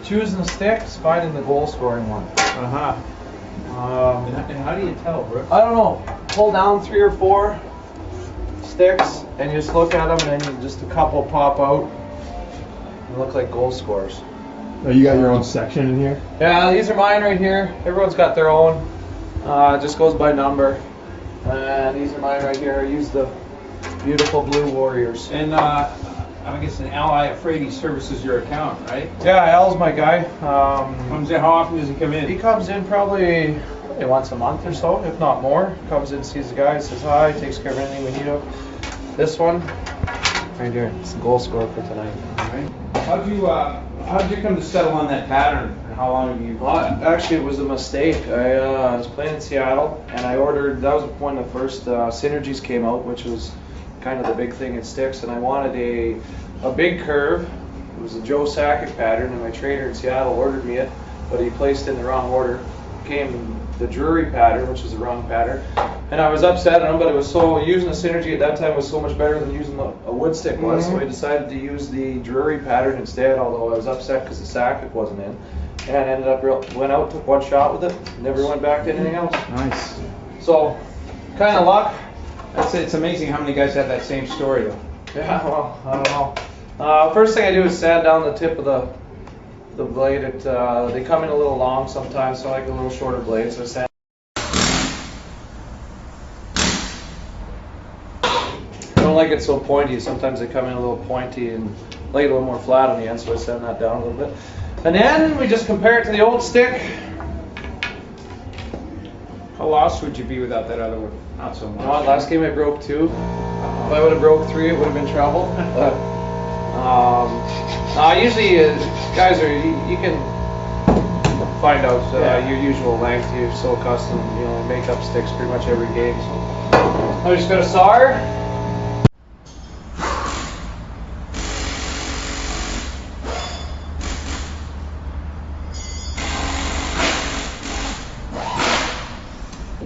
choosing the sticks, finding the goal scoring one. And how do you tell, Brooks? I don't know. Pull down 3 or 4 sticks and you just look at them, and then just a couple pop out and look like goal scorers. Oh, you got your own section in here? Yeah, these are mine right here. Everyone's got their own. It just goes by number. And these are mine right here. I use the beautiful blue Warriors. And I guess an ally at Frady services your account, right? Yeah, Al's my guy. Comes in. How often does he come in? He comes in probably once a month or so, if not more. Comes in, sees the guy, says hi, takes care of anything we need of. This one, right here, it's the goal scorer for tonight. All right. How'd you come to settle on that pattern? And how long have you? Well, actually, it was a mistake. I was playing in Seattle, and I ordered. That was when the first Synergies came out, which was kind of the big thing in sticks. And I wanted a big curve. It was a Joe Sakic pattern, and my trainer in Seattle ordered me it, but he placed it in the wrong order. It came the Drury pattern, which is the wrong pattern, and I was upset at him. But it was so using a Synergy at that time was so much better than using a wood stick was. So I decided to use the Drury pattern instead. Although I was upset because the Sakic wasn't in, and I ended up went out, took one shot with it, never went back to anything else. Nice. So kind of luck. It's amazing how many guys have that same story though. Yeah, well, I don't know. First thing I do is sand down the tip of the blade. They come in a little long sometimes, so I like a little shorter blade. So I sand. I don't like it so pointy. Sometimes they come in a little pointy and like it a little more flat on the end, so I sand that down a little bit. And then we just compare it to the old stick. How lost would you be without that other one? Not so much. You know what, last game I broke 2. If I would have broke 3, it would have been trouble. But usually guys you can find out your usual length. You're so accustomed, make up sticks pretty much every game. So I'm just gonna SAR.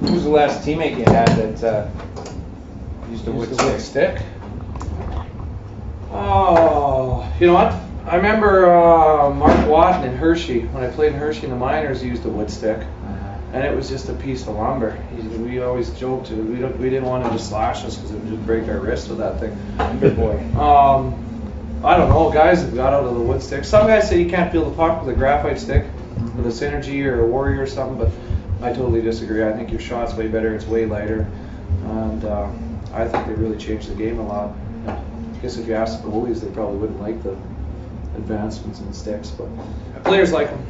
Who's the last teammate you had that used a wood stick? Oh, you know what? I remember Mark Watton in Hershey. When I played in Hershey in the minors, he used a wood stick, and it was just a piece of lumber. We always joked we didn't want him to slash us because it would just break our wrist with that thing. Good boy. I don't know, guys that got out of the wood stick. Some guys say you can't feel the puck with a graphite stick, with a Synergy or a Warrior or something, but I totally disagree. I think your shot's way better. It's way lighter, and I think they really changed the game a lot. I guess if you ask the goalies, they probably wouldn't like the advancements in sticks, but players like them.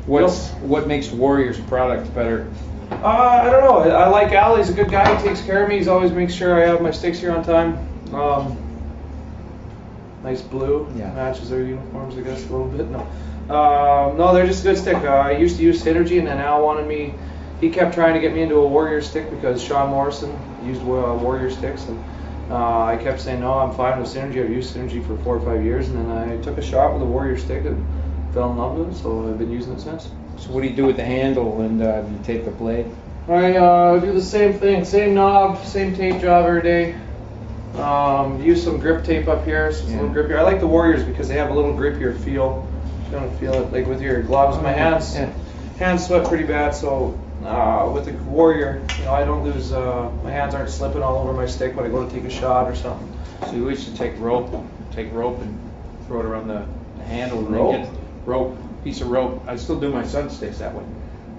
What makes Warrior's product better? I don't know. I like Al. He's a good guy. He takes care of me. He's always makes sure I have my sticks here on time. Nice blue. Yeah. Matches their uniforms, I guess, a little bit. No, they're just a good stick. I used to use Synergy, and then Al wanted me. He kept trying to get me into a Warrior stick because Sean Morrison used Warrior sticks, and I kept saying no, I'm fine with Synergy. I've used Synergy for 4 or 5 years, and then I took a shot with a Warrior stick and fell in love with it, so I've been using it since. So what do you do with the handle, and you tape the blade? I do the same thing, same knob, same tape job every day. Use some grip tape up here, so it's a little grippier. I like the Warriors because they have a little grippier feel. You're gonna feel it like with your gloves. My hands sweat pretty bad, so with the Warrior, I don't lose. My hands aren't slipping all over my stick when I go to take a shot or something. So you used to take rope and throw it around the handle. Piece of rope. I still do my son's sticks that way.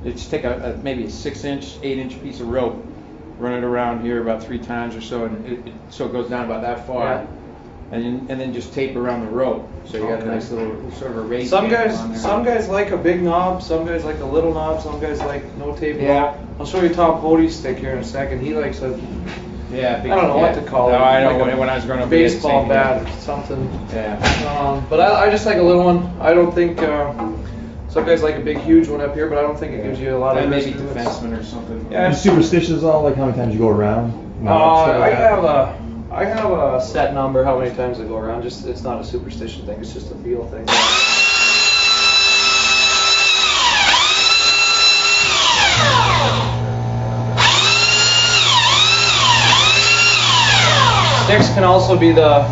You just take maybe a 6-inch, 8-inch piece of rope, run it around here about 3 times or so, and so it goes down about that far, and then just tape around the rope. So you got a nice little sort of a raised. Some guys like a big knob. Some guys like a little knob. Some guys like no tape at all. I'll show you Tom Cody's stick here in a second. He likes a. Yeah, I don't know what to call it. No, I know like when I was growing up. Baseball bat or something. Yeah. But I just like a little one. I don't think some guys like a big, huge one up here, but I don't think it gives you a lot of. Maybe defenseman or something. Yeah. Superstitious all like how many times you go around? I have a set number how many times I go around. Just it's not a superstition thing. It's just a feel thing. Sticks can also be the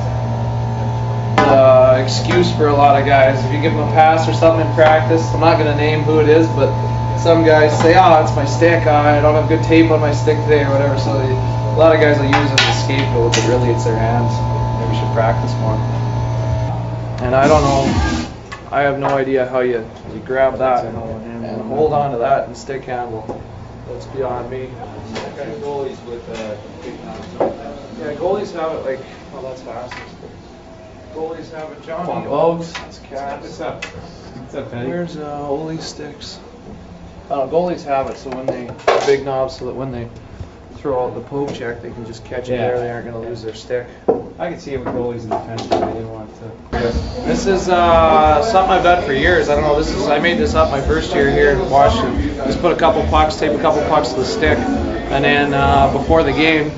excuse for a lot of guys. If you give them a pass or something in practice, I'm not gonna name who it is, but some guys say, "Oh, it's my stick. I don't have good tape on my stick today," or whatever. So a lot of guys will use it as a scapegoat, but really it's their hands. Maybe we should practice more. And I don't know. I have no idea how you grab that and hold on to that and stick handle. That's beyond me. Goalies with big Yeah, goalies have it like, well, that's fast. Goalies have it. Johnny Oaks. That's cats. What's up? What's up, Patty? Where's Oli sticks? Goalies have it so when they big knobs so that when they throw out the poke check, they can just catch it there. They aren't going to lose their stick. I can see it with goalies in defense, but they didn't want to. This is something I've done for years. I don't know. I made this up my first year here in Washington. Just put a couple pucks, tape a couple pucks to the stick, and then before the game,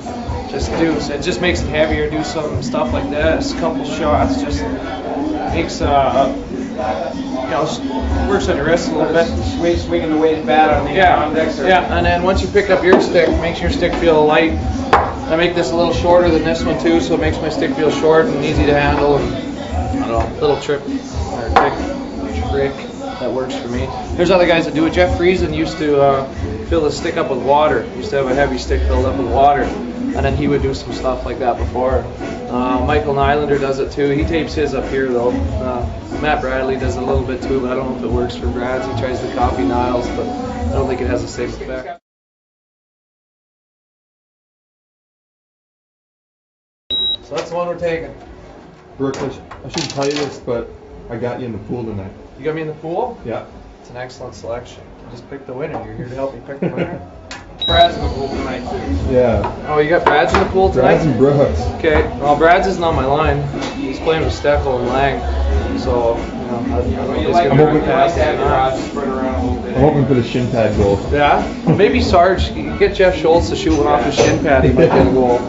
it just makes it heavier. Do some stuff like this, a couple shots, just makes works on your wrist a little bit. Swinging the weight bad on the convex. Yeah, and then once you pick up your stick, makes your stick feel light. I make this a little shorter than this one too, so it makes my stick feel short and easy to handle. And, I don't know, little trick that works for me. There's other guys that do it. Jeff Friesen used to fill his stick up with water. He used to have a heavy stick filled up with water, and then he would do some stuff like that before. Michael Nylander does it too. He tapes his up here though. Matt Bradley does it a little bit too, but I don't know if it works for Brad's. He tries to copy Niles, but I don't think it has the same effect. So that's the one we're taking. Brooks, I shouldn't tell you this, but I got you in the pool tonight. You got me in the pool? Yeah. It's an excellent selection. You just picked the winner. You're here to help me pick the winner. Brad's in the pool tonight too. Yeah. Oh, you got Brad's in the pool tonight? Brad's and Brooks. Okay. Well, Brad's isn't on my line. He's playing with Steckel and Lang. So, I'm hoping for the shin pad goal. Yeah? Maybe Sarge, get Jeff Schultz to shoot one off his shin pad. He might get a goal.